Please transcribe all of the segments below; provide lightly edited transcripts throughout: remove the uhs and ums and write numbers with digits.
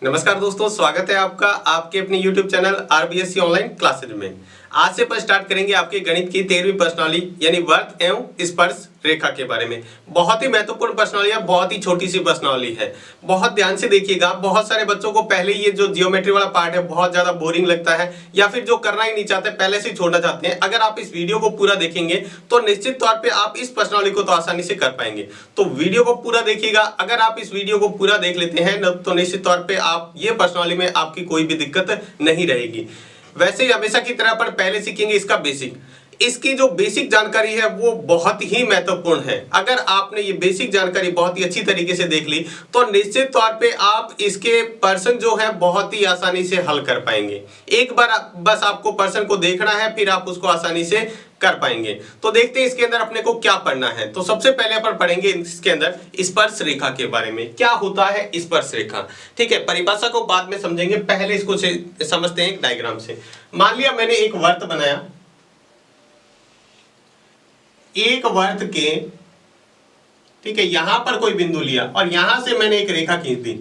नमस्कार दोस्तों, स्वागत है आपका आपके अपने YouTube channel RBSC online classes में। आज से अपन स्टार्ट करेंगे आपके गणित की 13वीं प्रश्नावली यानी वर्त एवं स्पर्श रेखा के बारे में। बहुत ही महत्वपूर्ण प्रश्नावली है, बहुत ही छोटी सी प्रश्नावली है। बहुत ध्यान से देखिएगा। बहुत सारे बच्चों को पहले ये जो जियोमेट्री वाला पार्ट है बहुत ज्यादा बोरिंग लगता है या फिर जो करना ही नहीं चाहते, पहले से छोड़ना चाहते हैं। अगर आप इस वीडियो को पूरा देखेंगे तो निश्चित तौर पर आप इस प्रश्नावली को तो आसानी से कर पाएंगे। तो वीडियो को पूरा देखिएगा। अगर आप इस वीडियो को पूरा देख लेते हैं तो निश्चित तौर पर आप ये प्रश्नावली में आपकी कोई भी दिक्कत नहीं रहेगी। वैसे ही हमेशा की तरह अपन पहले सीखेंगे इसका बेसिक। इसकी जो बेसिक जानकारी है वो बहुत ही महत्वपूर्ण है। अगर आपने ये बेसिक जानकारी बहुत ही अच्छी तरीके से देख ली तो निश्चित तौर पे आप इसके पर्सन जो है बहुत ही आसानी से हल कर पाएंगे। एक बार बस आपको पर्सन को देखना है, फिर आप उसको आसानी से कर पाएंगे। तो देखते हैं इसके अंदर अपने को क्या पढ़ना है। तो सबसे पहले अपन पढ़ेंगे इसके अंदर स्पर्श रेखा के बारे में। क्या होता है स्पर्श रेखा? ठीक है, परिभाषा को बाद में समझेंगे, पहले इसको समझते हैं एक डायग्राम से। मान लिया मैंने एक वर्त बनाया, एक वर्त के, ठीक है, यहां पर कोई बिंदु लिया और यहां से मैंने एक रेखा खींच दी।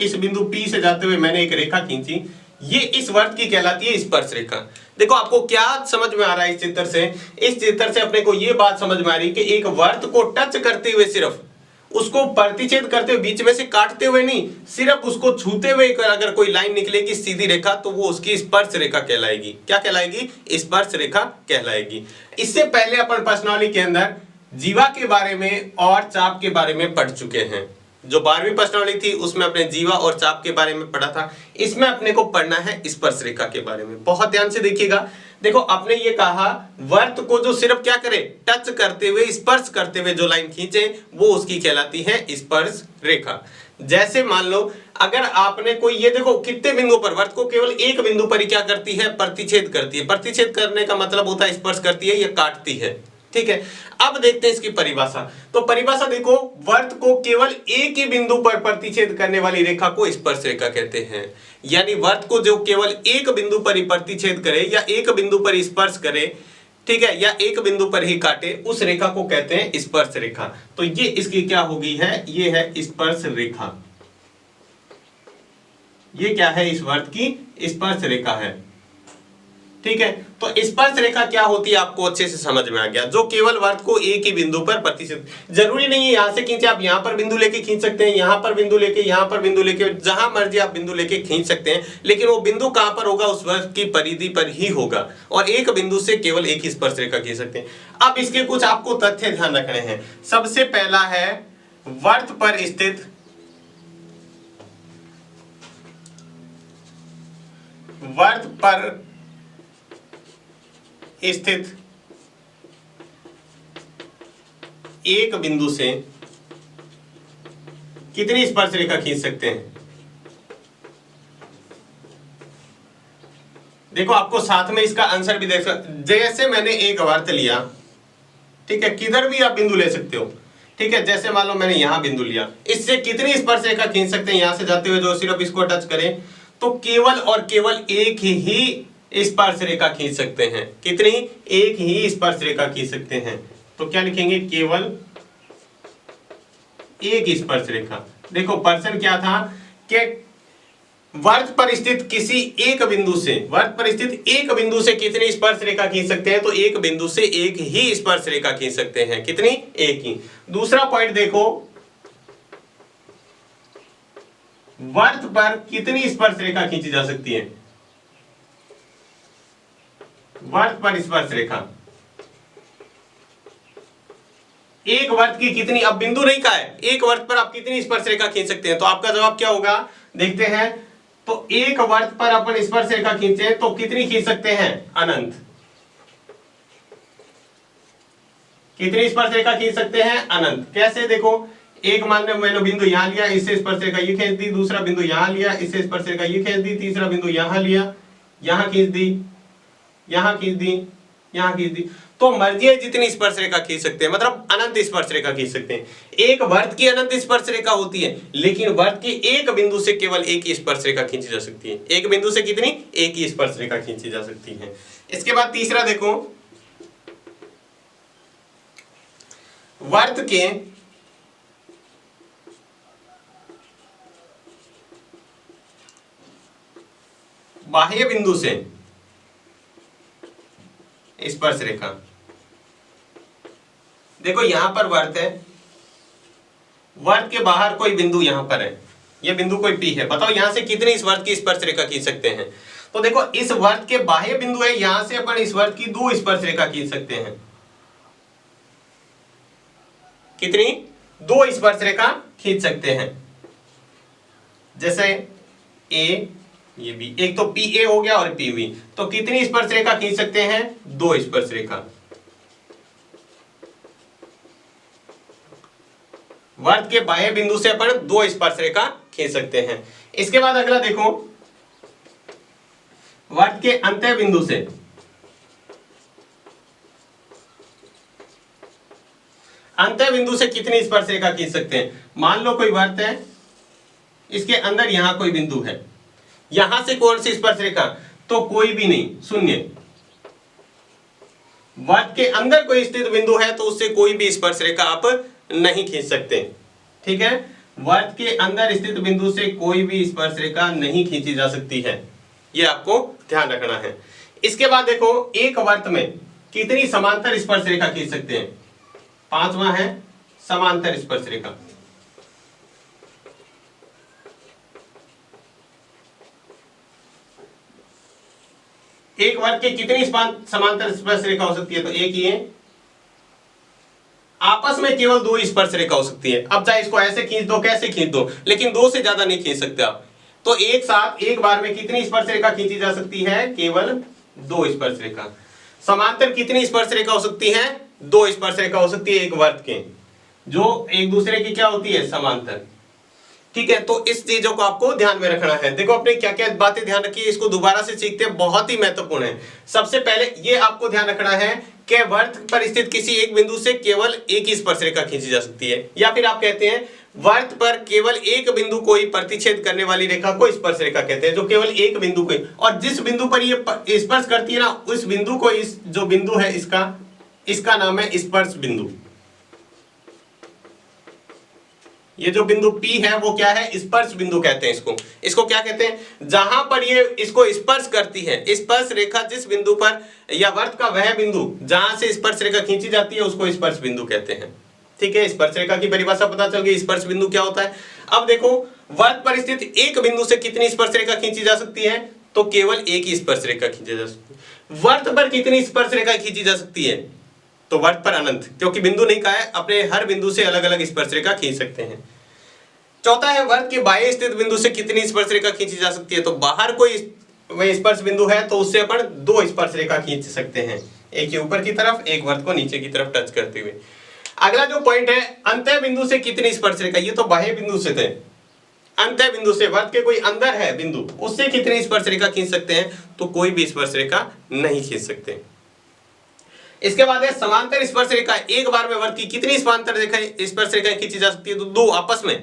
इस बिंदु P से जाते हुए मैंने एक रेखा खींची। ये इस वर्त की कहलाती है स्पर्श रेखा। देखो आपको क्या समझ में आ रहा है इस चित्र से? इस चित्र से अपने को ये बात समझ में आ रही है कि एक वर्त को टच करते हुए, सिर्फ उसको प्रतिच्छेद करते हुए, बीच में से काटते हुए नहीं, सिर्फ उसको छूते हुए अगर कोई लाइन निकलेगी सीधी रेखा तो वो उसकी स्पर्श रेखा कहलाएगी। क्या कहलाएगी? स्पर्श रेखा कहलाएगी। इससे पहले अपन प्रश्नावली के अंदर जीवा के बारे में और चाप के बारे में पढ़ चुके हैं। जो 12वीं प्रश्नावली थी उसमें अपने जीवा और चाप के बारे में पढ़ा था। इसमें अपने को पढ़ना है स्पर्श रेखा के बारे में। बहुत ध्यान से देखिएगा। देखो आपने ये कहा वर्त को जो सिर्फ क्या करे, टच करते हुए, स्पर्श करते हुए जो लाइन खींचे वो उसकी कहलाती है स्पर्श रेखा। जैसे मान लो अगर आपने कोई, ये देखो कितने बिंदु पर, वर्त को केवल एक बिंदु पर ही क्या करती है, प्रतिच्छेद करती है। प्रतिच्छेद करने का मतलब होता है स्पर्श करती है या काटती है। ठीक है, अब देखते हैं इसकी परिभाषा। तो परिभाषा देखो, वर्त को केवल एक ही बिंदु पर प्रतिच्छेद करने वाली रेखा को स्पर्श रेखा कहते हैं। यानी वर्त को जो केवल एक बिंदु पर ही प्रतिच्छेद करे या एक बिंदु पर ही स्पर्श करे, ठीक है, या एक बिंदु पर ही काटे, उस रेखा को कहते हैं स्पर्श रेखा। तो ये इसकी क्या होगी है, ये है स्पर्श रेखा। ये क्या है? इस वर्त की स्पर्श रेखा है। ठीक है, तो स्पर्श रेखा क्या होती है आपको अच्छे से समझ में आ गया। जो केवल वर्त को एक ही बिंदु पर प्रतिच्छेद, जरूरी नहीं है यहां से खींचे, आप यहां पर बिंदु लेके खींच सकते हैं, यहां पर बिंदु लेके, यहां पर बिंदु लेके, जहां मर्जी आप बिंदु लेके खींच सकते हैं, लेकिन वो बिंदु कहां पर होगा? उस वर्त की परिधि पर ही होगा और एक बिंदु से केवल एक ही स्पर्श रेखा खींच सकते हैं। अब इसके कुछ आपको तथ्य ध्यान रखने हैं। सबसे पहला है वर्त पर स्थित, वर्त पर स्थित एक बिंदु से कितनी स्पर्श रेखा खींच सकते हैं? देखो आपको साथ में इसका आंसर भी देख सकते। जैसे मैंने एक वर्त लिया, ठीक है, किधर भी आप बिंदु ले सकते हो। ठीक है, जैसे मान लो मैंने यहां बिंदु लिया, इससे कितनी स्पर्श रेखा खींच सकते हैं? यहां से जाते हुए जो सिर्फ इसको टच करें तो केवल और केवल एक ही स्पर्श रेखा खींच सकते हैं। कितनी? एक ही स्पर्श रेखा खींच सकते हैं। तो क्या लिखेंगे? केवल एक स्पर्श रेखा। देखो पर्सन क्या था कि वर्त पर स्थित किसी एक बिंदु से, वर्त पर स्थित एक बिंदु से कितनी स्पर्श रेखा खींच सकते हैं? तो एक बिंदु से एक ही स्पर्श रेखा खींच सकते हैं। कितनी? एक ही। दूसरा पॉइंट देखो, वर्त पर कितनी स्पर्श रेखा खींची जा सकती है? वर्त पर स्पर्श रेखा एक वर्त की कितनी? अब बिंदु नहीं का है, एक वर्त पर आप कितनी स्पर्श रेखा खींच सकते हैं? तो आपका जवाब क्या होगा देखते हैं। तो एक वर्त पर अपन स्पर्श रेखा खींचे तो कितनी खींच सकते हैं? अनंत। कितनी स्पर्श रेखा खींच सकते हैं? अनंत। कैसे? देखो एक मान लो मैंने बिंदु यहां लिया, इससे स्पर्श रेखा ये खींच दी, दूसरा बिंदु यहां लिया, इससे स्पर्श रेखा ये खींच दी, तीसरा बिंदु यहां लिया, यहां खींच दी, यहां खींच दी, यहां खींच दी। तो मर्जी है जितनी स्पर्श रेखा खींच सकते हैं, मतलब अनंत स्पर्श रेखा खींच सकते हैं। एक वर्त की अनंत स्पर्श रेखा होती है, लेकिन वर्त की एक बिंदु से केवल एक ही स्पर्श रेखा खींची जा सकती है। एक बिंदु से कितनी? एक ही स्पर्श रेखा खींची जा सकती है। इसके बाद तीसरा देखो, वर्त के बाह्य बिंदु से स्पर्श रेखा, देखो यहां पर वर्त है, वर्त के बाहर कोई बिंदु यहां पर है, ये बिंदु कोई P है, बताओ यहां से कितनी इस वर्त की स्पर्श रेखा खींच सकते हैं? तो देखो इस वर्त के बाह्य बिंदु है, यहां से अपन इस वर्त की 2 स्पर्श रेखा खींच सकते हैं। कितनी? 2 स्पर्श रेखा खींच सकते हैं। जैसे A, ये B, एक तो PA हो गया और PB, तो कितनी स्पर्श रेखा खींच सकते हैं? 2 स्पर्श रेखा। वर्त के बाह्य बिंदु से अपन 2 स्पर्श रेखा खींच सकते हैं। इसके बाद अगला देखो, वर्त के अंत्य बिंदु से कितनी स्पर्श रेखा खींच सकते हैं? मान लो कोई वर्त है, इसके अंदर यहां कोई बिंदु है, यहां से कौन सी स्पर्श रेखा? तो कोई भी नहीं, शून्य। वर्त के अंदर कोई स्थित बिंदु है तो उससे कोई भी स्पर्श रेखा आप नहीं खींच सकते, ठीक है। वर्त के अंदर स्थित बिंदु से कोई भी स्पर्श रेखा नहीं खींची जा सकती है, यह आपको ध्यान रखना है। इसके बाद देखो, एक वर्त में कितनी समांतर स्पर्श रेखा खींच सकते हैं? 5वां है समांतर स्पर्श रेखा। एक वर्त के कितनी समांतर स्पर्श रेखा हो सकती है? तो एक ही है। आपस में केवल 2 स्पर्श रेखा हो सकती है। अब चाहे इसको ऐसे खींच दो, कैसे खींच दो, लेकिन 2 से ज्यादा नहीं खींच सकते आप। तो एक साथ एक बार में कितनी स्पर्श रेखा खींची जा सकती है? केवल 2 स्पर्श रेखा। समांतर कितनी स्पर्श रेखा हो सकती है? 2 स्पर्श रेखा हो सकती है एक वर्त के, जो एक दूसरे की क्या होती है? समांतर, ठीक है। तो इस चीजों को आपको ध्यान में रखना है। देखो अपने क्या क्या बातें ध्यान रखिए, इसको दोबारा से सीखते हैं, बहुत ही महत्वपूर्ण है। सबसे पहले ये आपको ध्यान रखना है कि वर्त पर स्थित किसी एक बिंदु से केवल एक ही स्पर्श रेखा खींची जा सकती है, या फिर आप कहते हैं वर्त पर केवल एक बिंदु को ही प्रतिच्छेद करने वाली रेखा को स्पर्श रेखा कहते हैं, जो केवल एक बिंदु को, और जिस बिंदु पर ये स्पर्श करती है ना, उस बिंदु को, इस जो बिंदु है इसका नाम है स्पर्श बिंदु। ये जो बिंदु P है वो क्या है? स्पर्श बिंदु कहते हैं इसको क्या कहते हैं? जहां पर ये इसको स्पर्श करती है, स्पर्श रेखा जिस बिंदु पर, या वर्त का वह बिंदु जहां से स्पर्श रेखा खींची जाती है, उसको स्पर्श बिंदु कहते हैं, ठीक है। स्पर्श रेखा की परिभाषा पता चल गई, स्पर्श बिंदु क्या होता है। अब देखो, वर्त पर स्थित एक बिंदु से कितनी स्पर्श रेखा खींची जा सकती है? तो केवल एक ही स्पर्श रेखा खींची जा सकती है। वर्त पर कितनी स्पर्श रेखा खींची जा सकती है? तो वर्त पर अनंत, क्योंकि बिंदु नहीं कहा है, अपने हर बिंदु से अलग अलग स्पर्श रेखा खींच सकते हैं। चौथा है, वर्त के बाह्य स्थित बिंदु से कितनी स्पर्श रेखा खींची जा सकती है? तो बाहर कोई स्पर्श बिंदु है तो उससे अपन 2 स्पर्श रेखा खींच सकते हैं, एक ऊपर की तरफ, एक वर्त को नीचे की तरफ टच करते हुए। अगला जो पॉइंट है, अंत्य बिंदु से कितनी स्पर्श रेखा, ये तो बाह्य बिंदु से थे, अंत्य बिंदु से, वर्त के कोई अंदर है बिंदु, उससे कितनी स्पर्श रेखा खींच सकते हैं? तो कोई भी स्पर्श रेखा नहीं खींच सकते। इसके बाद है समांतर स्पर्श रेखा। एक बार में वर्त की कितनी समांतर रेखा स्पर्श रेखाएं खींची जा सकती है? तो 2 आपस में।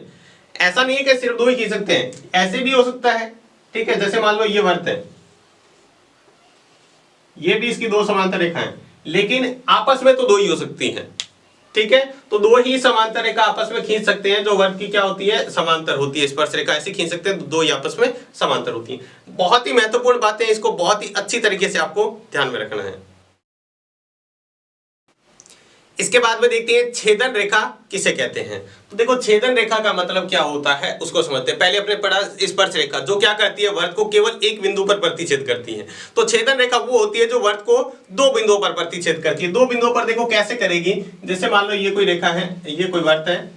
ऐसा नहीं है कि सिर्फ 2 ही खींच सकते हैं, ऐसे भी हो सकता है, ठीक है। जैसे मान लो ये वर्त है, ये भी इसकी 2 समांतर रेखाएं, लेकिन आपस में तो 2 ही हो सकती हैं, ठीक है। तो 2 ही समांतर रेखा आपस में खींच सकते हैं, जो वर्त की क्या होती है? समांतर होती है। स्पर्श रेखा ऐसे खींच सकते हैं, 2 ही आपस में समांतर होती है। बहुत ही महत्वपूर्ण बातें, इसको बहुत ही अच्छी तरीके से आपको ध्यान में रखना है। इसके बाद में देखते हैं छेदन रेखा किसे कहते हैं। तो देखो, छेदन रेखा का मतलब क्या होता है उसको समझते हैं। पहले अपने पढ़ा स्पर्श रेखा, जो क्या करती है? वर्त को केवल एक बिंदु पर प्रतिच्छेद करती है। तो छेदन रेखा वो होती है जो वर्त को 2 बिंदुओं पर प्रतिच्छेद करती है। 2 बिंदुओं पर देखो कैसे करेगी। जैसे मान लो ये कोई रेखा है, ये कोई वर्त है,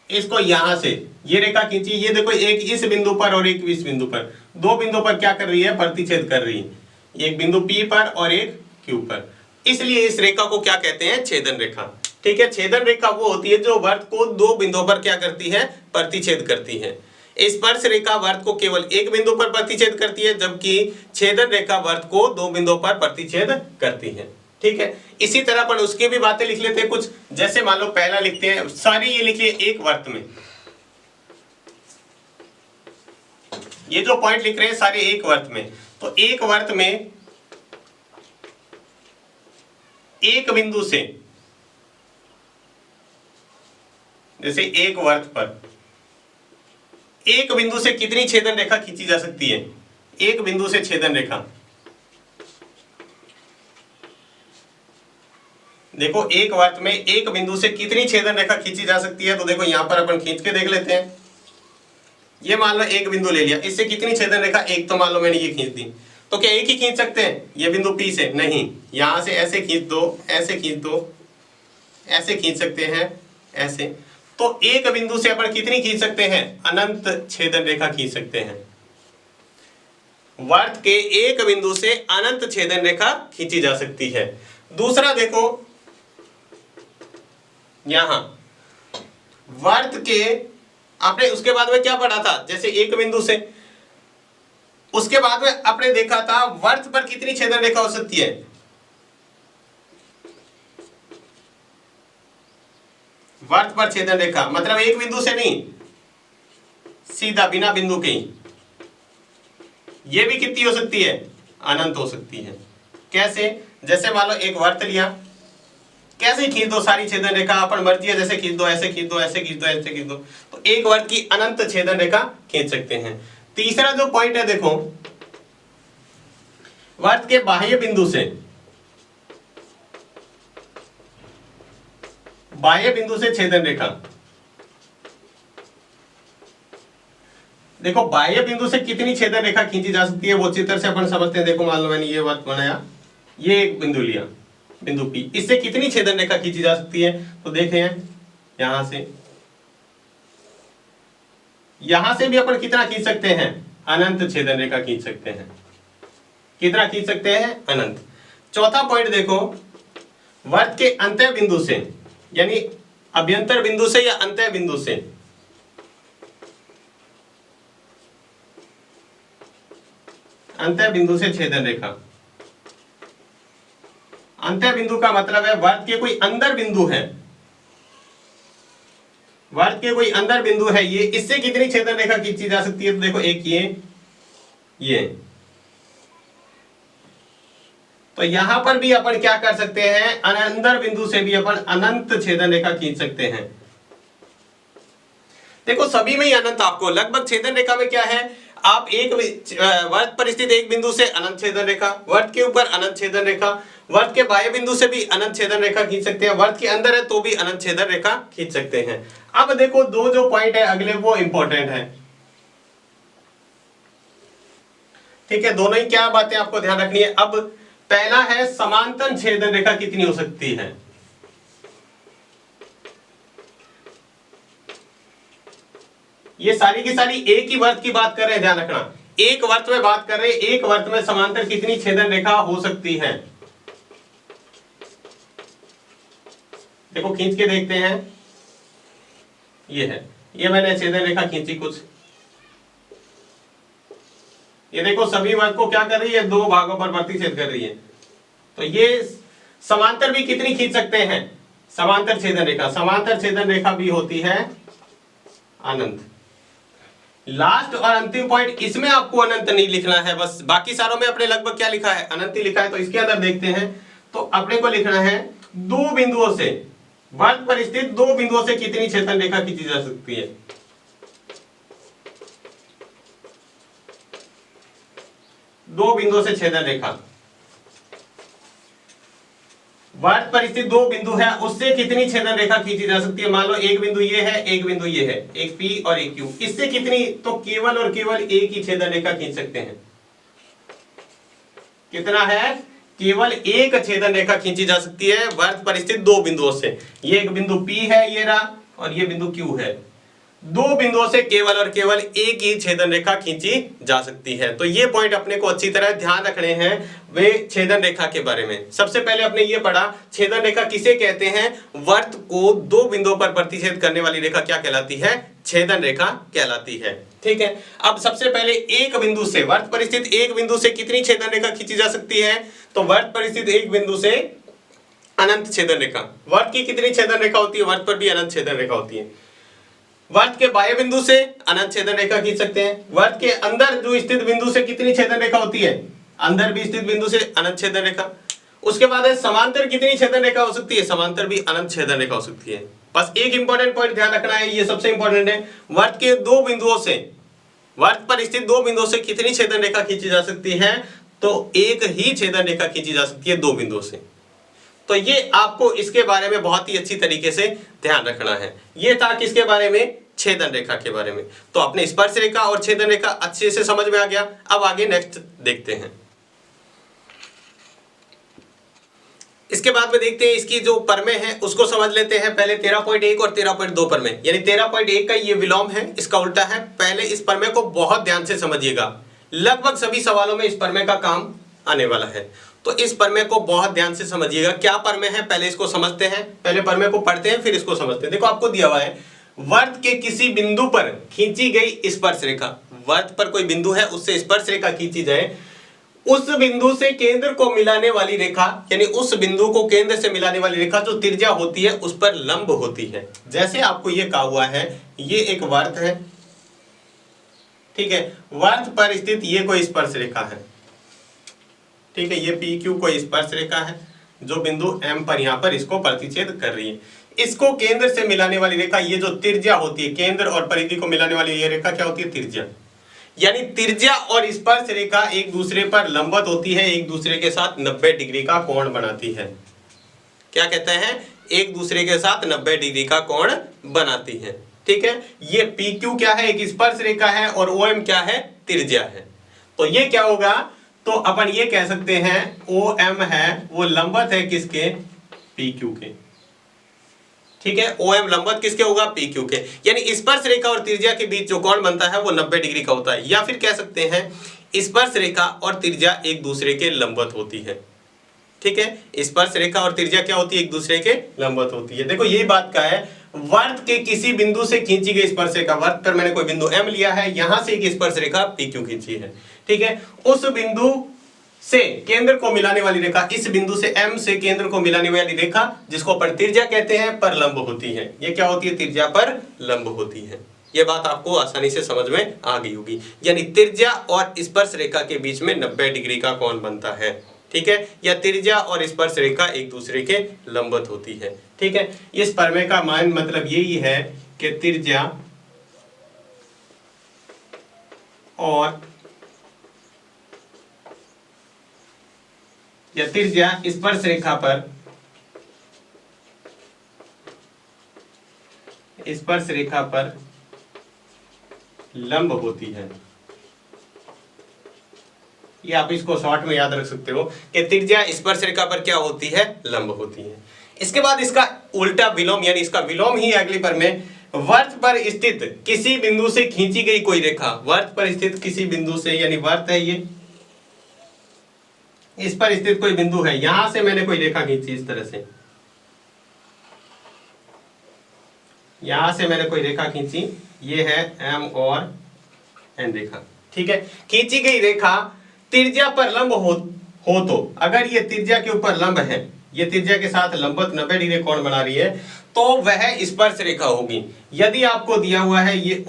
इसको यहां से ये रेखा खींची, ये देखो एक इस बिंदु पर और एक इस बिंदु पर, 2 बिंदुओं पर क्या कर रही है? प्रतिच्छेद कर रही है, एक बिंदु P पर और एक Q पर। इसलिए इस रेखा को क्या कहते हैं? छेदन रेखा, ठीक है। छेदन रेखा वो होती है जो वर्त को 2 बिंदुओं पर क्या करती है? प्रतिच्छेद करती है। स्पर्श रेखा वर्त को केवल एक बिंदु पर प्रतिच्छेद करती है, जबकि छेदन रेखा वर्त को 2 बिंदुओं पर प्रतिच्छेद करती है, ठीक है। इसी तरह पर उसकी भी बातें लिख लेते हैं कुछ। जैसे मान लो पहला लिखते हैं, सारी ये लिखिए एक वर्त में, ये जो पॉइंट लिख रहे हैं सारे एक वर्त में। तो एक वर्त में एक बिंदु से, जैसे एक वर्त पर एक बिंदु से कितनी छेदन रेखा खींची जा सकती है? एक बिंदु से छेदन रेखा। देखो एक वर्त में एक बिंदु से कितनी छेदन रेखा खींची जा सकती है, तो देखो यहां पर अपन खींच के देख लेते हैं। ये मान लो एक बिंदु ले लिया, इससे कितनी छेदन रेखा, एक तो मान लो मैंने ये खींच दी, तो क्या एक ही खींच सकते हैं ये बिंदु P से? नहीं, यहां से ऐसे खींच दो, ऐसे खींच दो, ऐसे खींच सकते हैं, ऐसे। तो एक बिंदु से अपन कितनी खींच सकते हैं? अनंत छेदन रेखा खींच सकते हैं। वर्त के एक बिंदु से अनंत छेदन रेखा खींची जा सकती है। दूसरा देखो, यहां वर्त के आपने उसके बाद में क्या पढ़ा था, जैसे एक बिंदु से, उसके बाद में आपने देखा था वर्त पर कितनी छेदन रेखा हो सकती है? वर्त पर छेदन रेखा मतलब एक बिंदु से नहीं, सीधा बिना बिंदु के ही। ये भी कितनी हो सकती है? अनंत हो सकती है। कैसे? जैसे मान लो एक वर्त लिया, कैसे खींच दो सारी छेदन रेखा, अपन मर्जी है जैसे खींच दो, ऐसे खींच दो, ऐसे खींच दो, ऐसे खींच दो, तो एक वर्त की अनंत छेदन रेखा खींच सकते हैं। तीसरा जो पॉइंट है देखो, वर्त के बाह्य बिंदु से, बाह्य बिंदु से छेदन रेखा। देखो बाह्य बिंदु से कितनी छेदन रेखा खींची जा सकती है, वो चित्र से अपन समझते हैं। देखो मान लो मैंने ये वर्त बनाया, ये एक बिंदु लिया, बिंदु P, इससे कितनी छेदन रेखा खींची जा सकती है? तो देखें यहां से, यहां से भी अपन कितना खींच सकते हैं? अनंत छेदन रेखा खींच सकते हैं। कितना खींच सकते हैं? अनंत। चौथा पॉइंट देखो, वर्त के अंत्य बिंदु से, यानी अभ्यंतर बिंदु से या अंत्य बिंदु से, अंत्य बिंदु से छेदन रेखा। अंत्य बिंदु का मतलब है वर्त के कोई अंदर बिंदु है, वर्त के कोई अंदर बिंदु है ये, इससे कितनी छेदन रेखा खींची जा सकती है? तो देखो एक ये तो यहां पर भी अपन क्या कर सकते हैं? अंदर बिंदु से भी अपन अनंत छेदन रेखा खींच सकते हैं। देखो सभी में ही अनंत, आपको लगभग छेदन रेखा में क्या है, आप एक वर्त पर स्थित एक बिंदु से अनंत छेदन रेखा, वर्त के ऊपर अनंत छेदन रेखा, वर्त के बाह्य बिंदु से भी अनंत छेदन रेखा खींच सकते हैं, वर्त के अंदर है तो भी अनंत छेदन रेखा खींच सकते हैं। अब देखो दो जो पॉइंट है अगले वो इंपॉर्टेंट है, ठीक है। दोनों ही क्या बातें आपको ध्यान रखनी है। अब पहला है समांतर छेदन रेखा कितनी हो सकती है। ये सारी की सारी एक ही वर्त की बात कर रहे हैं, ध्यान रखना, एक वर्त में बात कर रहे हैं, एक वर्त में समांतर कितनी छेदन रेखा हो सकती है। देखो खींच के देखते हैं, ये है, ये मैंने छेदन रेखा खींची कुछ, ये देखो सभी वर्त को क्या कर रही है? दो भागों पर प्रतिच्छेद कर रही है। तो ये समांतर भी कितनी खींच सकते हैं? समांतर छेदन रेखा, समांतर छेदन रेखा भी होती है अनंत। लास्ट और अंतिम पॉइंट, इसमें आपको अनंत नहीं लिखना है, बस बाकी सारों में अपने लगभग क्या लिखा है? अनंत ही लिखा है। तो इसके अंदर देखते हैं, तो अपने को लिखना है दो बिंदुओं से, वर्त पर स्थित दो बिंदुओं से कितनी छेदन रेखा खींची जा सकती है। दो बिंदुओं से छेदन रेखा, वर्त पर स्थित दो बिंदु है, उससे कितनी छेदन रेखा खींची जा सकती है। मान लो एक बिंदु ये है, एक बिंदु ये है, एक P और एक Q, इससे कितनी? तो केवल और केवल एक ही छेदन रेखा खींच सकते हैं। कितना है? केवल एक छेदन रेखा खींची जा सकती है वर्त पर स्थित दो बिंदुओं से। ये एक बिंदु P है, ये रहा, और ये बिंदु Q है। दो बिंदुओं से केवल और केवल एक ही छेदन रेखा खींची जा सकती है। तो ये पॉइंट अपने को अच्छी तरह ध्यान रखने हैं वे छेदन रेखा के बारे में। सबसे पहले आपने ये पढ़ा छेदन रेखा किसे कहते हैं? वर्त को दो बिंदुओं पर प्रतिच्छेद करने वाली रेखा क्या कहलाती है? छेदन रेखा कहलाती है, ठीक है। अब सबसे पहले एक बिंदु से, वर्त पर स्थित एक बिंदु से कितनी छेदन रेखा खींची जा सकती है? तो वर्त पर स्थित एक बिंदु से अनंत छेदन रेखा। वर्त की कितनी छेदन रेखा होती है? वर्त पर भी अनंत छेदन रेखा होती है। वर्त के बाह्य बिंदु से अनंत छेदन रेखा खींच सकते हैं। वर्त के अंदर जो स्थित बिंदु से कितनी छेदन रेखा होती है? अंदर भी स्थित बिंदु से अनंत छेदन रेखा। उसके बाद है समांतर कितनी छेदन रेखा हो सकती है? समांतर भी अनंत छेदन रेखा हो सकती है। बस एक इंपॉर्टेंट पॉइंट ध्यान रखना है, ये सबसे इंपॉर्टेंट है, वर्त के दो बिंदुओं से, वर्त पर स्थित दो बिंदुओं से कितनी छेदन रेखा खींची जा सकती है? तो एक ही छेदन रेखा खींची जा सकती है दो बिंदुओं से। तो ये आपको इसके बारे में बहुत ही अच्छी तरीके से ध्यान रखना है। ये था किसके बारे में? छेदन रेखा के बारे में। तो अपने स्पर्श रेखा और छेदन रेखा अच्छे से समझ में आ गया। अब आगे नेक्स्ट देखते हैं। इसके बाद में देखते हैं इसकी जो परमें हैं उसको समझ लेते हैं। पहले 13.1 और 13.2 परमें, यानी 13.1 का ये विलोम है, इसका उल्टा है। पहले इस परमें को बहुत ध्यान से समझिएगा, लगभग सभी सवालों में इस परमें का काम आने वाला है। तो इस परमें को बहुत ध्यान से समझिएगा। क्या परमें है पहले इसको समझते हैं, पहले परमें को पढ़ते हैं फिर इसको समझते हैं। देखो आपको दिया हुआ है, वर्त के किसी बिंदु पर खींची गई स्पर्श रेखा, वर्त पर कोई बिंदु है उससे स्पर्श रेखा खींची जाए, उस बिंदु से केंद्र को मिलाने वाली रेखा, यानी उस बिंदु को केंद्र से मिलाने वाली रेखा जो त्रिज्या होती है उस पर लंब होती है। जैसे आपको ये कहा हुआ है, ये एक वर्त है, ठीक है, वर्त पर स्थित ये कोई स्पर्श रेखा है, ठीक है, ये PQ कोई स्पर्श रेखा है जो बिंदु M पर यहां पर इसको प्रतिच्छेद कर रही है। इसको केंद्र से मिलाने वाली रेखा, ये जो त्रिज्या होती है, केंद्र और परिधि को मिलाने वाली ये रेखा क्या होती है? त्रिज्या। यानी त्रिज्या और स्पर्श रेखा एक दूसरे पर लंबवत होती है, एक दूसरे के साथ 90 डिग्री का कोण बनाती है। क्या कहते हैं? एक दूसरे के साथ 90 डिग्री का कोण बनाती है, ठीक है। ये PQ क्या है? एक स्पर्श रेखा है, और OM क्या है? त्रिज्या है। तो ये क्या होगा? तो अपन ये कह सकते हैं OM है वो लंबवत है किसके? PQ के, ठीक है। OM लंबवत किसके होगा? PQ के। यानी स्पर्श रेखा और त्रिज्या के बीच जो कोण बनता है वो 90 डिग्री का होता है। या फिर कह सकते हैं स्पर्श रेखा और त्रिज्या एक दूसरे के लंबवत होती है, ठीक है। स्पर्श रेखा और त्रिज्या क्या होती है? एक दूसरे के लंबवत होती है। देखो यही बात का है, वर्त के किसी बिंदु से खींची गई स्पर्श रेखा, वर्त पर मैंने कोई बिंदु M लिया है, यहां से एक स्पर्श रेखा PQ खींची है, ठीक है। उस बिंदु से केंद्र को मिलाने वाली रेखा, इस बिंदु से M से केंद्र को मिलाने वाली रेखा जिसको अपन त्रिज्या कहते हैं, पर लंब होती है। ये क्या होती है? त्रिज्या पर लंब होती है। ये बात आपको आसानी से समझ में आ गई होगी। यानी त्रिज्या और स्पर्श रेखा के बीच में 90 डिग्री का कोण बनता है, ठीक है। या त्रिज्या और स्पर्श रेखा एक दूसरे के लंबवत होती है, ठीक है। इस परमें का मान मतलब यही है कि त्रिज्या और या त्रिज्या स्पर्श रेखा पर लंब होती है। ये आप इसको शॉर्ट में याद रख सकते हो कि त्रिज्या स्पर्श रेखा पर क्या होती है? लंब होती है। इसके बाद इसका उल्टा विलोम, यानी इसका विलोम ही अगली पर में, वर्त पर स्थित किसी बिंदु से खींची गई कोई रेखा, वर्त पर स्थित किसी बिंदु से, यानी वर्त है ये, इस पर स्थित कोई बिंदु है, यहां से मैंने कोई रेखा खींची इस तरह से, यहां से मैंने कोई रेखा खींची, ये है M और N रेखा, ठीक है। खींची गई रेखा त्रिज्या पर लंब हो तो, अगर ये त्रिज्या के ऊपर लंब है, ये त्रिज्या के साथ लंबवत 90 डिग्री कोण बना रही है, तो वह स्पर्श रेखा होगी। यदि आपको दिया हुआ है ये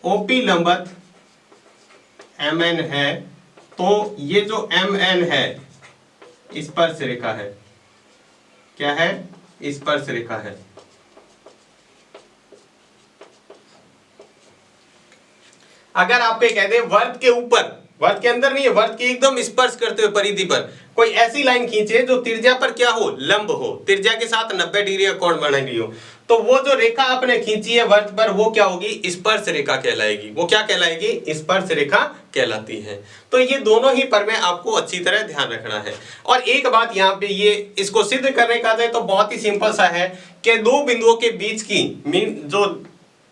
OP लंबवत MN है, तो ये जो MN है स्पर्श रेखा है, क्या है? स्पर्श रेखा है। अगर आपको कह दे वर्त के ऊपर, वर्त के अंदर नहीं है, वर्त के एकदम स्पर्श करते हुए परिधि पर कोई ऐसी लाइन खींचे जो त्रिज्या पर क्या हो? लंब हो, त्रिज्या के साथ 90 डिग्री का कोण बना रही हो, तो वो जो रेखा आपने खींची है वर्त पर, वो क्या होगी? स्पर्श रेखा कहलाएगी। वो क्या कहलाएगी? स्पर्श रेखा कहलाती है। तो ये दोनों ही पर में आपको अच्छी तरह ध्यान रखना है। और एक बात यहाँ पे, ये इसको सिद्ध करने का है तो बहुत ही सिंपल सा है कि दो बिंदुओं के बीच की जो,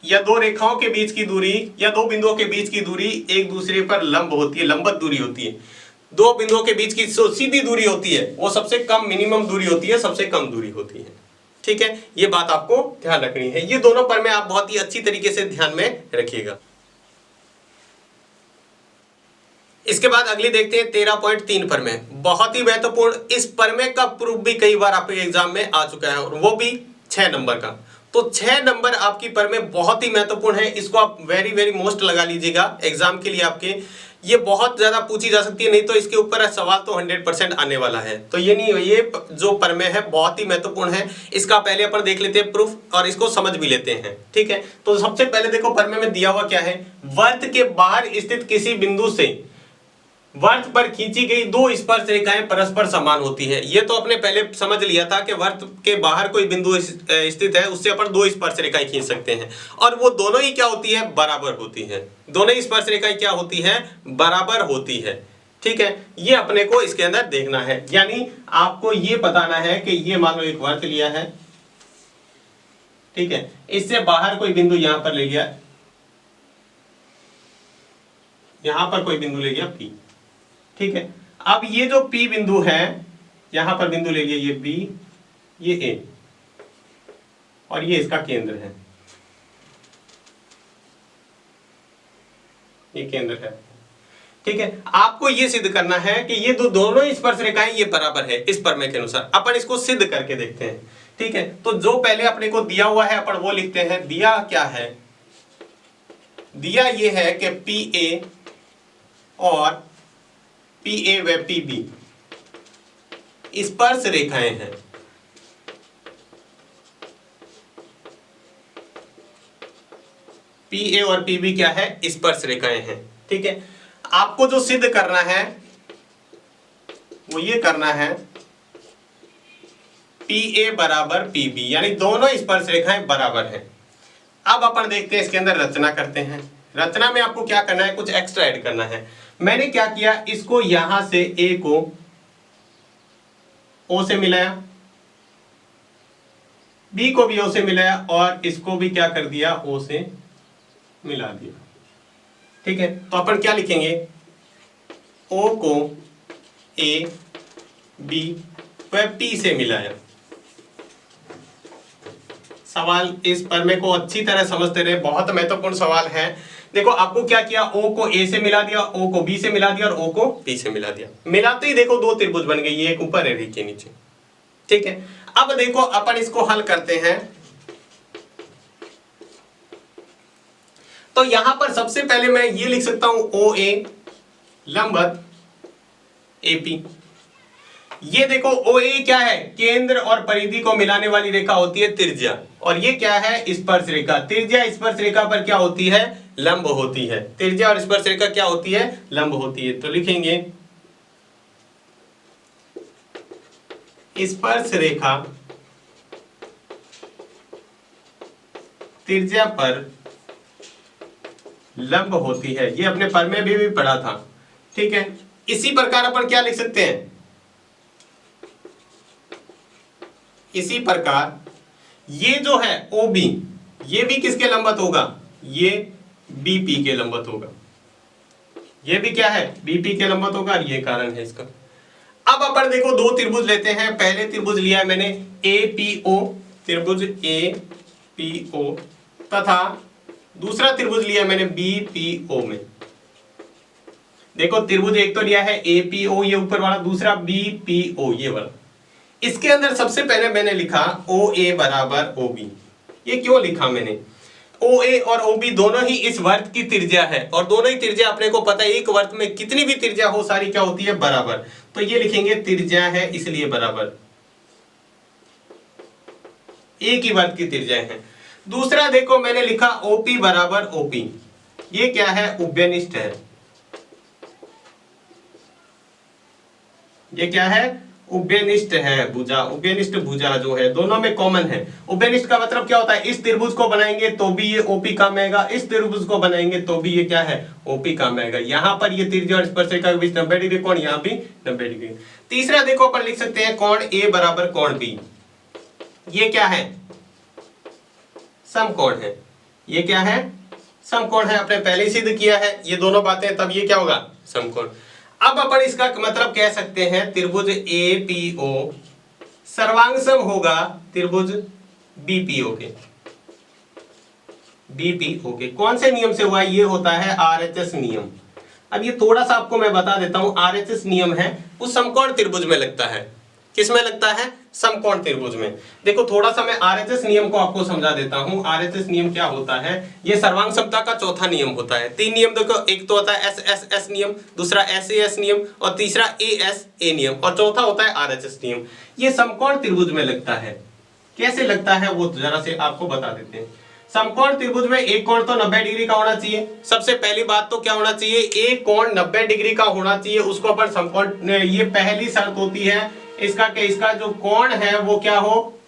या दो रेखाओं के बीच की दूरी, या दो बिंदुओं के बीच की दूरी एक दूसरे पर लंब होती है, लंबवत दूरी होती है। दो बिंदुओं के बीच की जो सीधी दूरी होती है वो सबसे कम मिनिमम दूरी होती है, सबसे कम दूरी होती है, ठीक है। ये बात आपको ध्यान रखनी है। ये दोनों पर में आप बहुत ही अच्छी तरीके से ध्यान में रखिएगा। इसके बाद अगली देखते हैं 13.3 पर में, बहुत ही महत्वपूर्ण। इस परमें का प्रूफ भी कई बार आपके एग्जाम में आ चुका है, और वो भी 6 नंबर का। तो 6 नंबर आपकी पर में बहुत ही महत्वपूर्ण है, इसको आप वेरी वेरी मोस्ट लगा लीजिएगा एग्जाम के लिए आपके, ये बहुत ज्यादा पूछी जा सकती है, नहीं तो इसके ऊपर सवाल तो 100% आने वाला है। तो ये नहीं, ये जो प्रमेय है बहुत ही महत्वपूर्ण है। इसका पहले अपन देख लेते हैं प्रूफ और इसको समझ भी लेते हैं, ठीक है। तो सबसे पहले देखो प्रमेय में दिया हुआ क्या है, वर्त के बाहर स्थित किसी बिंदु से वर्त पर खींची गई दो स्पर्श रेखाएं परस्पर समान होती है। ये तो अपने पहले समझ लिया था कि वर्त के बाहर कोई बिंदु स्थित है, उससे अपन दो स्पर्श रेखाएं खींच सकते हैं और वो दोनों ही क्या होती है, बराबर होती है। दोनों ही स्पर्श रेखाएं क्या होती है, बराबर होती है, ठीक है। ये अपने को इसके अंदर देखना है, यानी आपको ये बताना है कि ये मान लो एक वर्त लिया है, ठीक है, इससे बाहर कोई बिंदु यहां पर ले लिया, यहां पर कोई बिंदु ले लिया P, ठीक है। अब ये जो P बिंदु है, यहां पर बिंदु ले लिया ये B, ये A और ये इसका केंद्र है, ये केंद्र है, ठीक है। आपको ये सिद्ध करना है कि ये दोनों ही स्पर्श रेखाएं ये बराबर है इस प्रमेय के अनुसार। अपन इसको सिद्ध करके देखते हैं, ठीक है। तो जो पहले अपने को दिया हुआ है अपन वो लिखते हैं। दिया क्या है, दिया ये है कि PA और PA व PB स्पर्श रेखाएं हैं, PA और PB क्या है, स्पर्श रेखाएं हैं, ठीक है। आपको जो सिद्ध करना है वो ये करना है PA बराबर PB, यानी दोनों स्पर्श रेखाएं बराबर हैं। अब अपन देखते हैं इसके अंदर रचना करते हैं। रचना में आपको क्या करना है, कुछ एक्स्ट्रा ऐड करना है। मैंने क्या किया, इसको यहां से A को O से मिलाया, B को भी O से मिलाया और इसको भी क्या कर दिया, O से मिला दिया, ठीक है। तो अपन क्या लिखेंगे, O को A, B व P से मिलाया। सवाल इस प्रमेय को अच्छी तरह समझते रहे, बहुत महत्वपूर्ण सवाल है। देखो आपको क्या किया, O को A से मिला दिया, O को B से मिला दिया और O को P से मिला दिया। मिलाते ही देखो दो त्रिभुज बन गए, ये एक ऊपर है, एक के नीचे, ठीक है। अब देखो अपन इसको हल करते हैं। तो यहां पर सबसे पहले मैं ये लिख सकता हूं OA लंबवत AP। ये देखो OA क्या है, केंद्र और परिधि को मिलाने वाली रेखा होती है त्रिज्या, और ये क्या है, स्पर्श रेखा। त्रिज्या स्पर्श रेखा पर क्या होती है, लंब होती है। त्रिज्या और स्पर्श रेखा क्या होती है, लंब होती है। तो लिखेंगे स्पर्श रेखा त्रिज्या पर लंब होती है। ये अपने प्रमेय में भी पढ़ा था, ठीक है। इसी प्रकार अपन क्या लिख सकते हैं, इसी प्रकार ये जो है OB, ये भी किसके लंबवत होगा, ये BP के लंबवत होगा। ये भी क्या है, BP के लंबवत होगा, ये कारण है इसका। अब अपन देखो दो त्रिभुज लेते हैं। पहले त्रिभुज लिया है मैंने APO, त्रिभुज APO, तथा दूसरा त्रिभुज लिया मैंने BPO में। देखो त्रिभुज एक तो लिया है APO ये ऊपर वाला, दूसरा BPO ये वाला। इसके अंदर सबसे पहले मैंने लिखा OA बराबर OB। ये क्यों लिखा मैंने, OA और OB दोनों ही इस वर्त की त्रिज्या है, और दोनों ही त्रिज्या अपने को पता है, एक वर्त में कितनी भी त्रिज्या हो सारी क्या होती है, बराबर। तो ये लिखेंगे त्रिज्या है इसलिए बराबर, एक ही वर्त की त्रिज्या है। दूसरा देखो मैंने लिखा OP बराबर OP। ये क्या है, उभयनिष्ठ है। ये क्या है, उभयनिष्ठ है भुजा। उभयनिष्ठ भुजा जो है दोनों में कॉमन है। उभयनिष्ठ का मतलब क्या होता है, इस त्रिभुज को बनाएंगे तो भी ये OP काम आएगा, इस त्रिभुज को बनाएंगे तो भी ये क्या है, OP काम आएगा। यहां पर ये त्रिज्या और स्पर्श रेखा के बीच 90 डिग्री कोण, यहां भी 90 डिग्री। तीसरा देखो अपन लिख सकते हैं कोण A बराबर कोण B। ये क्या है, समकोण है। ये क्या है, समकोण है। आपने पहले ही सिद्ध किया है ये दोनों बातें, तब ये क्या होगा, समकोण। अब अपन इसका मतलब कह सकते हैं त्रिभुज APO सर्वांगसम होगा त्रिभुज BPO के। BPO के कौन से नियम से हुआ, ये होता है RHS नियम। अब ये थोड़ा सा आपको मैं बता देता हूं, RHS नियम है वो समकोण त्रिभुज में लगता है। किस में लगता है, समकोण त्रिभुज में। देखो थोड़ा सा मैं आरएचएस नियम को आपको समझा देता हूं। आरएचएस नियम क्या होता है, ये सर्वांग समता का चौथा नियम होता है। 3 नियम देखो, एक तो होता है एस नियम, दूसरा एस नियम और तीसरा ए नियम और चौथा होता है आरएचएस नियम। ये समकोण त्रिभुज में लगता है। कैसे लगता है वो जरा से आपको बता देते हैं। समकोण त्रिभुज में एक कोण तो 90 डिग्री का होना चाहिए। सबसे पहली बात तो क्या होना चाहिए, एक कोण 90 डिग्री का होना चाहिए, उसको अपन समकोण, ये पहली शर्त होती है इसका कि इसका जो कोण है वो क्या हो,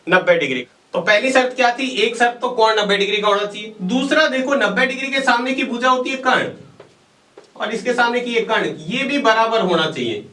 90 डिग्री। तो पहली शर्त क्या थी, एक शर्त तो कोण 90 डिग्री का होना चाहिए। दूसरा देखो 90 डिग्री के सामने की भुजा होती है कर्ण, और इसके सामने की एक कर्ण, ये भी बराबर होना चाहिए।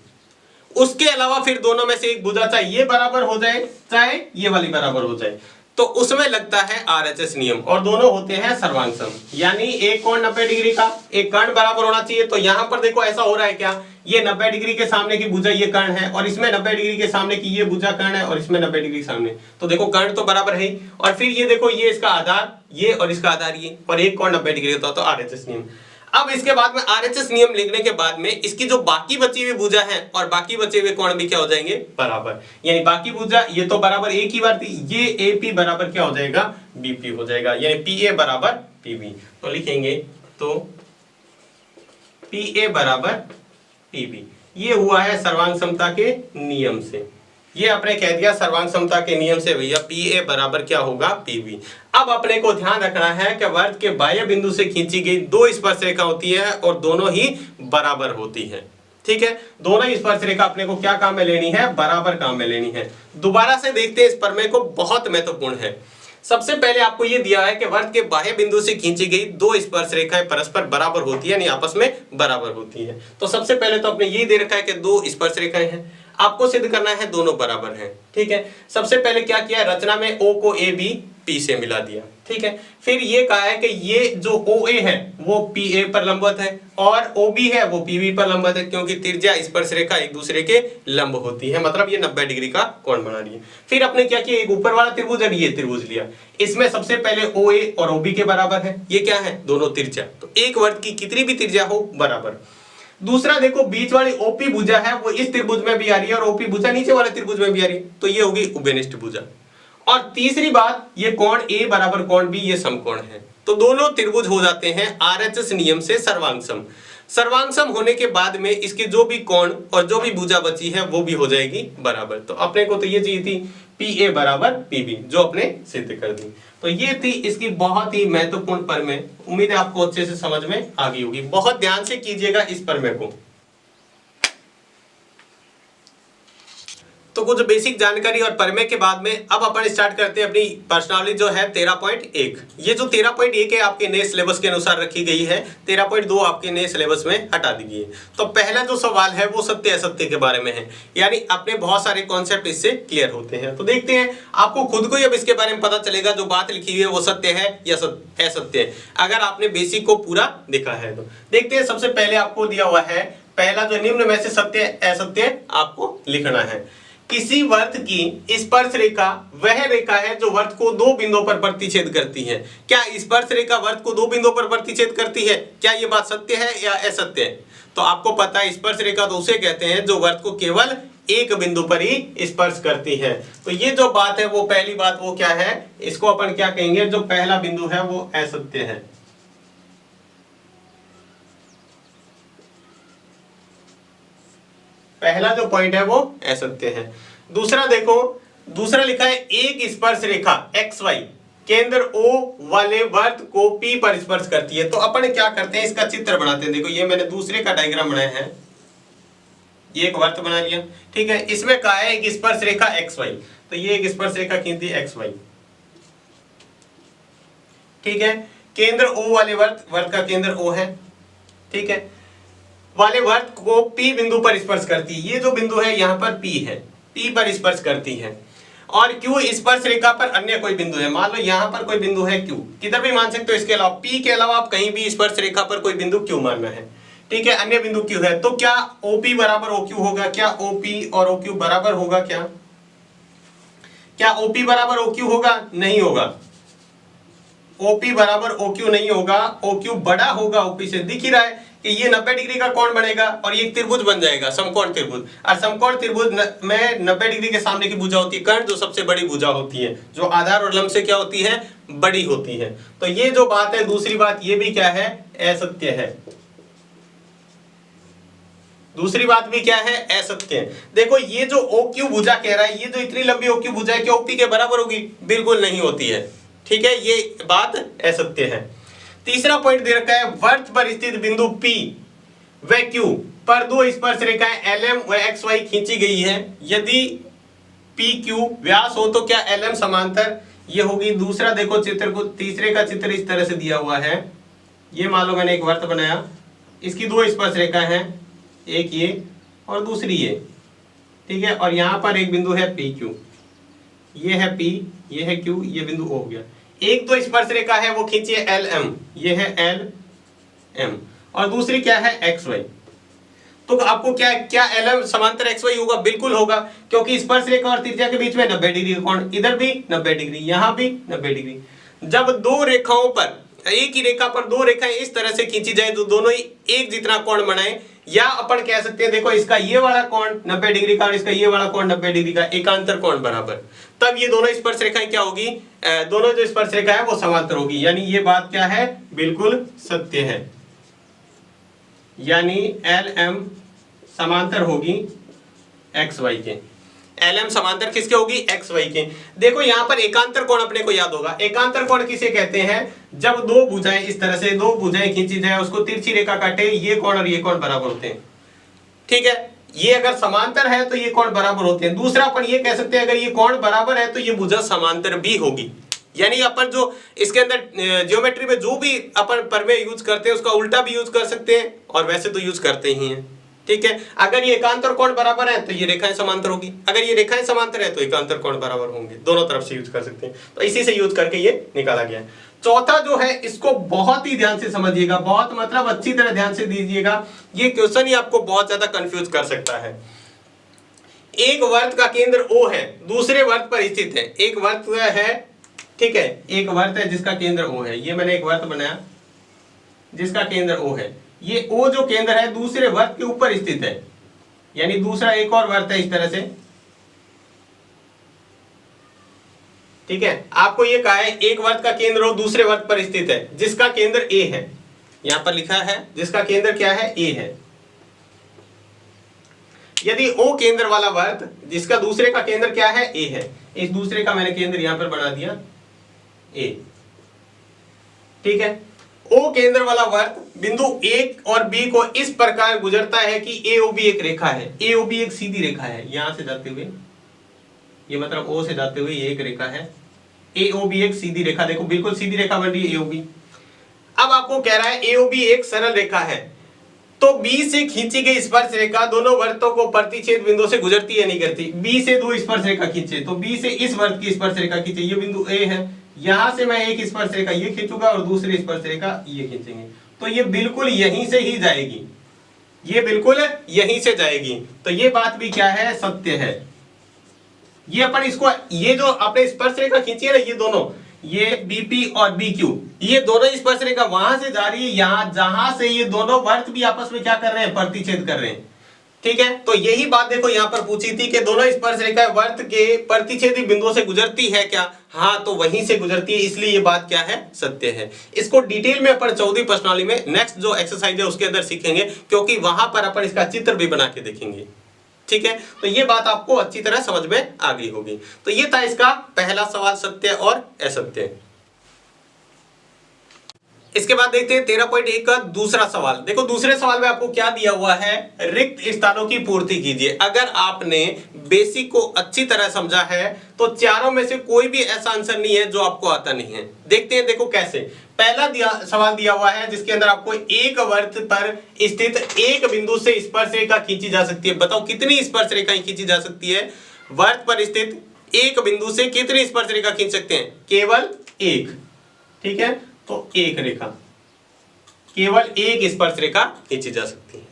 उसके अलावा फिर दोनों में से एक भुजा चाहे ये बराबर हो जाए चाहे ये वाली बराबर हो जाए, तो उसमें लगता है आरएचएस नियम, और दोनों होते हैं सर्वांग सम। यानी एक कोण 90 डिग्री का, एक कर्ण बराबर होना चाहिए। तो यहां पर देखो ऐसा हो रहा है क्या, ये 90 डिग्री के सामने की भुजा ये कर्ण है, और इसमें 90 डिग्री के सामने की ये भुजा कर्ण है, और इसमें 90 डिग्री सामने, तो देखो कर्ण तो बराबर है ही। और फिर ये देखो ये इसका आधार ये और इसका आधार ये, और एक कोण 90 डिग्री होता है, तो आरएचएस नियम। अब इसके बाद में आरएचएस नियम लिखने के बाद में इसकी जो बाकी बची हुई भुजा है और बाकी बचे हुए कोण भी क्या हो जाएंगे, बराबर। यानी बाकी भुजा ये तो बराबर एक ही बार थी, ये एपी बराबर क्या हो जाएगा, बीपी हो जाएगा, यानी पीए बराबर पीबी। तो लिखेंगे तो पीए बराबर पीबी। ये हुआ है सर्वांग समता के नियम से। ये आपने कह दिया सर्वांग समता के नियम से भैया पीए बराबर क्या होगा, पीबी। अब अपने को ध्यान रखना है कि वर्त के बाह्य बिंदु से खींची गई 2 स्पर्शरेखा होती है और दोनों ही बराबर होती है। ठीक है, दोनों स्पर्शरेखा अपने को क्या काम में लेनी है, बराबर काम में लेनी है। दोबारा से देखते हैं इस प्रमेय को, बहुत महत्वपूर्ण है। सबसे पहले आपको यह दिया है कि वर्त के बाह्य बिंदु से खींची गई 2 स्पर्शरेखाएं परस्पर बराबर होती है, यानी आपस में बराबर होती है। तो सबसे पहले तो आपने यही दे रखा है कि 2 स्पर्शरेखाएं हैं, आपको सिद्ध करना है दोनों बराबर हैं। ठीक है, सबसे पहले क्या किया, रचना में ओ को ए बी पी से मिला दिया। ठीक है, फिर ये कहा है कि ये जो ओ ए है वो पी ए पर लंबवत है और ओ बी है वो पी बी पर लंबवत है, क्योंकि त्रिज्या स्पर्शरेखा एक दूसरे के लंब होती है, मतलब ये 90 डिग्री का कोण बना रही है। फिर आपने क्या किया, एक ऊपर वाला त्रिभुज और ये त्रिभुज लिया, इसमें सबसे पहले ओ ए और ओ बी के बराबर है, ये क्या है, दोनों त्रिज्या। तो एक वर्ग की कितनी भी त्रिज्या हो बराबर। दूसरा देखो बीच वाली ओपी भुजा है वो इस त्रिभुज में भी आ रही है और ओपी भुजा नीचे वाले त्रिभुज में भी आ रही है, तो ये होगी उभयनिष्ठ भुजा। और तीसरी बात, ये कोण ए बराबर कोण बी ये समकोण है, तो दोनों त्रिभुज हो जाते हैं आरएचएस नियम से सर्वांग सम। सर्वांग सम होने के बाद में इसकी जो भी कोण और जो भी भुजा बची है वो भी हो जाएगी बराबर। तो अपने को तो ये चाहिए थी पी ए बराबर पी बी, जो अपने सिद्ध कर दी। तो ये थी इसकी बहुत ही महत्वपूर्ण प्रमेय। उम्मीद है आपको अच्छे से समझ में आ गई होगी। बहुत ध्यान से कीजिएगा इस प्रमेय को। तो कुछ बेसिक जानकारी और प्रमेय के बाद में अब अपन स्टार्ट करते हैं अपनी प्रश्नावली जो है 13.1। ये जो 13.1 है आपके नए सिलेबस के अनुसार रखी गई है, 13.2 आपके नए सिलेबस में हटा दी गई है। तो पहला जो सवाल है वो सत्य असत्य के बारे में है, यानी अपने बहुत सारे कॉन्सेप्ट इससे क्लियर होते हैं। तो देखते हैं, आपको खुद को ही अब इसके बारे में पता चलेगा जो बात लिखी हुई है वो सत्य है या असत्य है, अगर आपने बेसिक को पूरा देखा है। तो देखते हैं, सबसे पहले आपको दिया हुआ है पहला जो निम्न में से सत्य असत्य आपको लिखना है। किसी वर्त की स्पर्श रेखा वह रेखा है जो वर्त को 2 बिंदुओं पर प्रतिच्छेद करती है। क्या स्पर्श रेखा वर्त को 2 बिंदुओं पर प्रतिच्छेद करती है? क्या ये बात सत्य है या असत्य है? तो आपको पता है स्पर्श रेखा तो उसे कहते हैं जो वर्त को केवल एक बिंदु पर ही स्पर्श करती है। तो ये जो बात है वो पहली बात वो क्या है, इसको अपन क्या कहेंगे, जो पहला बिंदु है वो असत्य है। पहला जो पॉइंट है वो असत्य है। दूसरा देखो, दूसरा लिखा है एक स्पर्श रेखा XY केंद्र O वाले वर्त को P पर स्पर्श करती है। तो अपन क्या करते हैं, इसका चित्र बनाते हैं। देखो ये मैंने दूसरे का डायग्राम बनाया है, ये एक वर्त बना लिया। ठीक है, इसमें कहा है एक स्पर्श रेखा XY, तो ये एक स्पर्श रेखा खींचती है XY। ठीक है, केंद्र O वाले वर्त का केंद्र O है, ठीक है, वाले वर्त को P बिंदु पर स्पर्श करती है। ये जो बिंदु है यहाँ पर P है, P पर स्पर्श करती है। और Q स्पर्श रेखा पर अन्य कोई बिंदु है, मान लो यहाँ पर कोई बिंदु है Q, किधर भी मान सकते हो, इसके अलावा P के अलावा आप कहीं भी स्पर्श रेखा पर कोई बिंदु Q मानना है। ठीक है, अन्य बिंदु Q है, तो क्या OP बराबर OQ होगा? क्या OP और OQ बराबर होगा? क्या OP बराबर OQ होगा? नहीं होगा। OP बराबर OQ नहीं होगा, OQ बड़ा होगा OP से। दिख ही रहा है कि ये 90 डिग्री का कोण बनेगा और ये त्रिभुज बन जाएगा, समकोण त्रिभुज। और समकोण त्रिभुज में 90 डिग्री के सामने की भुजा होती है कर्ण, जो सबसे बड़ी भुजा होती है, जो आधार और लंब से क्या होती है, बड़ी होती है। तो ये जो बात है, दूसरी बात ये भी क्या है, असत्य है। दूसरी बात भी क्या है, असत्य है। देखो ये जो OQ भुजा कह रहा है, ये जो इतनी लंबी OQ भुजा है, क्या OP के बराबर होगी? बिल्कुल नहीं होती है। ठीक है, ये बात असत्य है। तीसरा पॉइंट दे रखा है, वर्त पर स्थित बिंदु P व Q पर दो स्पर्श रेखाएं LM व XY खींची गई है। यदि PQ व्यास हो तो क्या LM समांतर? ये होगी। दूसरा देखो चित्र को, तीसरे का चित्र इस तरह से दिया हुआ है। ये मान लो मैंने एक वर्त बनाया, इसकी दो स्पर्श रेखाएं हैं, एक ये और दूसरी ये। ठीक है, और यहां पर एक बिंदु है PQ, ये है P, ये है Q, ये बिंदु O हो गया। एक तो स्पर्श रेखा है वो खींचिए LM, ये है LM, और दूसरी क्या है XY। तो आपको क्या LM समांतर XY होगा? बिल्कुल होगा, क्योंकि स्पर्श रेखा और त्रिज्या के बीच में 90 डिग्री का कोण, इधर भी 90 डिग्री, यहां भी 90 डिग्री। जब दो रेखाओं पर, एक ही रेखा पर दो रेखाएं इस तरह से खींची जाए तो दोनों ही एक जितना कोण बनाए, या अपन कह सकते हैं देखो इसका ये वाला कोण 90 डिग्री का और इसका ये वाला कोण 90 डिग्री का, एकांतर कोण बराबर, तब ये दोनों स्पर्श रेखाएं क्या होगी, दोनों जो स्पर्श रेखा है वो समांतर होगी। यानी ये बात क्या है, बिल्कुल सत्य है। यानी LM समांतर होगी XY के। LM समांतर किसके होगी, XY के। देखो यहां पर एकांतर कोण अपने को याद होगा। एकांतर कोण किसे कहते हैं? जब दो भुजाएं इस तरह से, दो भुजाएं खींची जाए, उसको तिरछी रेखा काटे, ये कोण और ये कोण बराबर होते हैं। ठीक है, ये अगर समांतर है तो ये कोण बराबर होते हैं। दूसरा अपन ये कह सकते हैं, अगर ये कोण बराबर है तो ये भुजा समांतर भी होगी। यानी अपन जो इसके अंदर ज्योमेट्री में जो भी अपन प्रमेय यूज करते हैं उसका उल्टा भी यूज कर सकते हैं, और वैसे तो यूज करते ही हैं। ठीक है, अगर ये एकांतर कोण बराबर है तो ये रेखाएं समांतर होगी, अगर ये रेखाएं समांतर है तो एकांतर कोण बराबर होंगे। दोनों तरफ से यूज कर सकते हैं, तो इसी से यूज करके ये निकाला गया है। चौथा जो है, इसको बहुत ही ध्यान से समझिएगा, बहुत मतलब अच्छी तरह ध्यान से दीजिएगा, ये क्वेश्चन ही आपको बहुत ज्यादा कंफ्यूज कर सकता है। एक वर्त का केंद्र O है, दूसरे वर्त पर स्थित है। एक वर्त है, ठीक है, एक वर्त है जिसका केंद्र O है। ये मैंने एक वर्त बनाया जिसका केंद्र O है। ये O जो केंद्र है दूसरे वर्त के ऊपर स्थित है, यानी दूसरा एक और वर्त है इस तरह से। ठीक है, आपको ये कहा है एक वर्त का केंद्र O दूसरे वर्त पर स्थित है जिसका केंद्र A है। यहां पर लिखा है जिसका केंद्र क्या है, A है। यदि O केंद्र वाला वर्त जिसका दूसरे का केंद्र क्या है, A है, इस दूसरे का मैंने केंद्र यहां पर बना दिया A। ठीक है, O केंद्र वाला वर्त बिंदु A और B को इस प्रकार गुजरता है कि AOB एक रेखा है। AOB एक सीधी रेखा है, यहां से जाते हुए, ये मतलब O से जाते हुए ये एक रेखा है। AOB एक सीधी रेखा, देखो बिल्कुल सीधी रेखा बन रही है AOB। अब आपको कह रहा है AOB एक सरल रेखा है, तो B से खींची गई स्पर्श रेखा दोनों वर्तों को प्रतिच्छेद बिंदु से गुजरती है नहीं करती? B से दो स्पर्श रेखा खींचे, तो B से इस वर्त की स्पर्श रेखा खींचे, ये बिंदु A है, यहां से मैं एक स्पर्श रेखा ये खींचूंगा और दूसरी स्पर्श रेखा ये खींचेंगे, तो ये बिल्कुल यहीं से ही जाएगी, ये बिल्कुल यहीं से जाएगी। तो ये बात भी क्या है, सत्य है। ये अपन इसको, ये जो आपने स्पर्श रेखा खींची है ना, ये दोनों, ये BP और BQ, ये दोनों स्पर्श रेखा वहां से जा रही है यहां, जहां से ये दोनों वर्त भी आपस में क्या कर रहे हैं, प्रतिच्छेद कर रहे हैं। ठीक है, तो यही बात देखो यहां पर पूछी थी कि दोनों स्पर्श रेखाएं वर्त के प्रतिच्छेदी बिंदुओं से गुजरती है क्या? हाँ, तो वहीं से गुजरती है, इसलिए ये बात क्या है, सत्य है। इसको डिटेल में अपन 14वीं प्रश्नावली में नेक्स्ट जो एक्सरसाइज है उसके अंदर सीखेंगे, क्योंकि वहां पर अपन इसका चित्र भी बना के देखेंगे। ठीक है, तो ये बात आपको अच्छी तरह समझ में आ गई होगी। तो ये था इसका पहला सवाल, सत्य और असत्य। इसके बाद देखते हैं 13.1 का दूसरा सवाल। देखो दूसरे सवाल में आपको क्या दिया हुआ है, रिक्त स्थानों की पूर्ति कीजिए। अगर आपने बेसिक को अच्छी तरह समझा है तो चारों में से कोई भी ऐसा आंसर नहीं है जो आपको आता नहीं है। देखते हैं, देखो कैसे। पहला सवाल दिया हुआ है जिसके अंदर आपको एक वर्त पर स्थित एक बिंदु से स्पर्श रेखा खींची जा सकती है। बताओ कितनी स्पर्श रेखाएं खींची जा सकती है? वर्त पर स्थित एक बिंदु से कितनी स्पर्श रेखा खींच सकते हैं? केवल एक। ठीक है, तो एक रेखा, केवल एक स्पर्श रेखा खींची जा सकती है।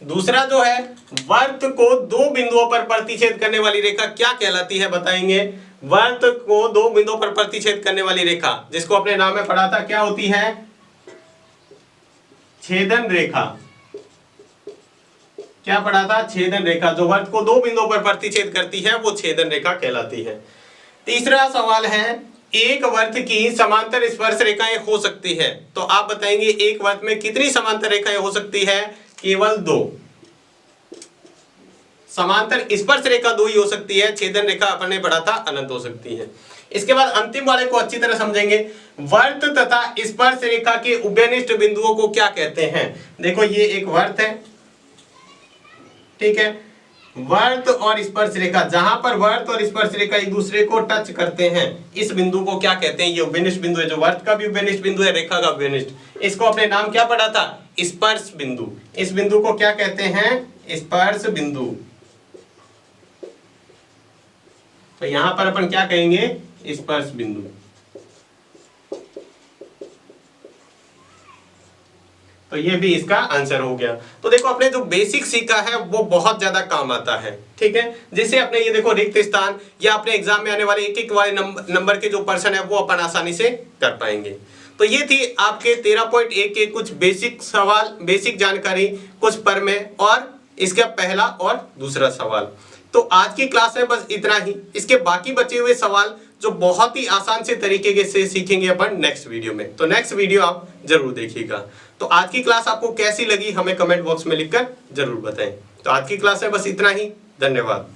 दूसरा जो है, वर्त को दो बिंदुओं पर प्रतिच्छेद करने वाली रेखा क्या कहलाती है, बताएंगे। वर्त को दो बिंदुओं पर प्रतिच्छेद करने वाली रेखा, जिसको अपने नाम में पढ़ा था, क्या होती है? छेदन रेखा। क्या पढ़ा था? छेदन रेखा। जो वर्त को दो बिंदुओं पर प्रतिच्छेद करती है वो छेदन रेखा कहलाती है। तीसरा सवाल है, एक वर्त की समांतर स्पर्श रेखाएं हो सकती है, तो आप बताएंगे एक वर्त में कितनी समांतर रेखाएं हो सकती है? केवल दो। समांतर स्पर्श रेखा दो ही हो सकती है, छेदन रेखा अपन ने पढ़ा था अनंत हो सकती है। इसके बाद अंतिम वाले को अच्छी तरह समझेंगे। वर्त तथा स्पर्श रेखा के उभयनिष्ठ बिंदुओं को क्या कहते हैं? देखो ये एक वर्त है, ठीक है, वर्त और स्पर्श रेखा, जहां पर वर्त और स्पर्श रेखा एक दूसरे को टच करते हैं, इस बिंदु को क्या कहते हैं? ये उभयनिष्ठ बिंदु है, जो वर्त का भी उभयनिष्ठ बिंदु है, रेखा का उभयनिष्ठ। इसको अपने नाम क्या पढ़ा था? स्पर्श बिंदु। इस बिंदु को क्या कहते हैं? स्पर्श बिंदु। तो यहां पर अपन क्या कहेंगे? स्पर्श बिंदु। तो ये भी इसका आंसर हो गया। तो देखो अपने जो बेसिक सीखा है वो बहुत ज्यादा काम आता है, ठीक है, जिससे अपने ये देखो रिक्त स्थान या अपने एग्जाम में आने वाले एक एक वाले नंबर के जो पर्सन है वो अपन आसानी से कर पाएंगे। तो ये थी आपके 13.1 के कुछ बेसिक सवाल, बेसिक जानकारी, कुछ प्रमेय और इसका पहला और दूसरा सवाल। तो आज की क्लास में बस इतना ही। इसके बाकी बचे हुए सवाल जो बहुत ही आसान से तरीके से सीखेंगे अपन नेक्स्ट वीडियो में। तो नेक्स्ट वीडियो आप जरूर देखिएगा। तो आज की क्लास आपको कैसी लगी हमें कमेंट बॉक्स में लिखकर जरूर बताएं। तो आज की क्लास में बस इतना ही। धन्यवाद।